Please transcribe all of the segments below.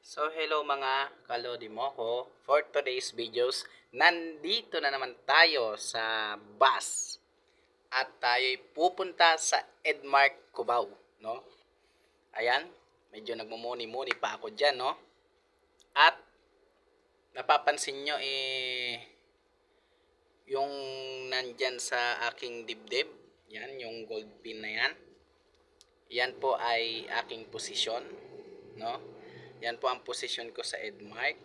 So hello mga kalodi mo ko. For today's videos, nandito na naman tayo sa bus. At tayo'y pupunta sa Edmark Cubao, no? Ayan, medyo nagmumuni-muni pa ako diyan, no? At napapansin nyo yung nandyan sa aking dibdib, yan, yung gold pin na yan. Yan po ay aking posisyon, no? Yan po ang posisyon ko sa Edmark.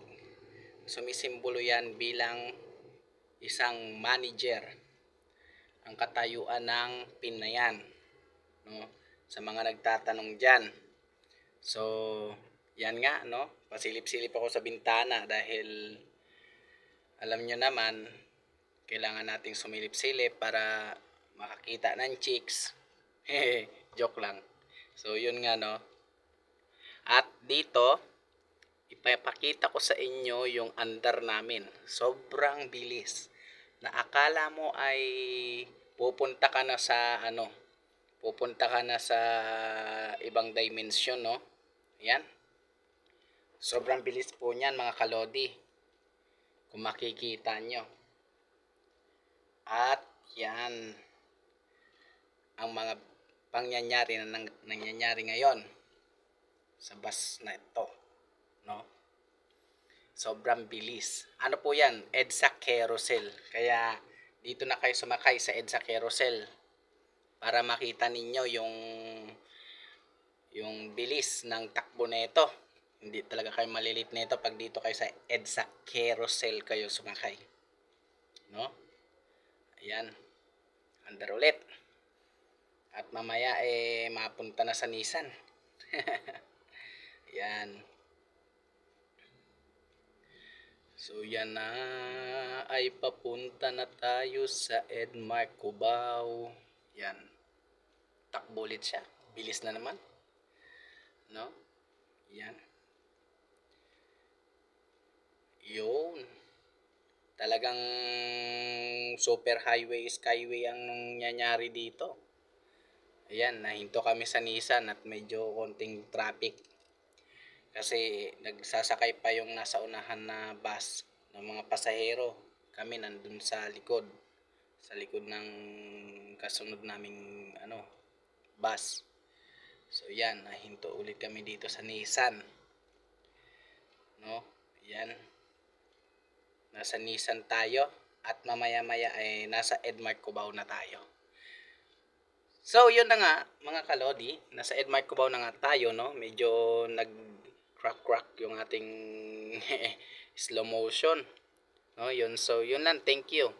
Sumisimbolo yan bilang isang manager ang katayuan ng pin na yan, no? Sa mga nagtatanong dyan. So yan nga, no? Pasilip-silip ako sa bintana dahil alam nyo naman kailangan nating sumilip-silip para makakita ng chicks. Joke lang. So yun nga, no? At dito ipapakita ko sa inyo yung andar namin. Sobrang bilis. Na akala mo ay pupunta ka na sa pupunta ka na sa ibang dimension, no? Yan. Sobrang bilis po niyan mga kalodi. Kung makikita nyo. At yan ang mga pangyayari na nangyayari ngayon sa bus na ito, no? Sobrang bilis. Ano po yan? EDSA Carousel. Kaya dito na kayo sumakay sa EDSA Carousel para makita ninyo yung bilis ng takbo nito. Hindi talaga kayo malilit nito pag dito kayo sa EDSA Carousel kayo sumakay, no? Ayan. Andar ulit. At mamaya mapunta na sa Nissan. Yan. So yan na ay papunta na tayo sa Edmark Cubao. Yan. Takbo ulit siya. Bilis na naman. No? Yan. Yun. Talagang super highway, skyway ang nangyayari dito. Ayan, nahinto kami sa Nissan at medyo konting traffic. Kasi nagsasakay pa yung nasa unahan na bus ng mga pasahero. Kami nandun sa likod. Sa likod ng kasunod naming bus. So yan, nahinto ulit kami dito sa Nissan. No? Yan. Nasa Nissan tayo at mamaya-maya ay nasa Edmark Cubao na tayo. So yun na nga mga kalodi, nasa Edmark Cubao na nga tayo, no? Medyo nag-crack yung ating slow motion. No, yun. So yun lang, thank you.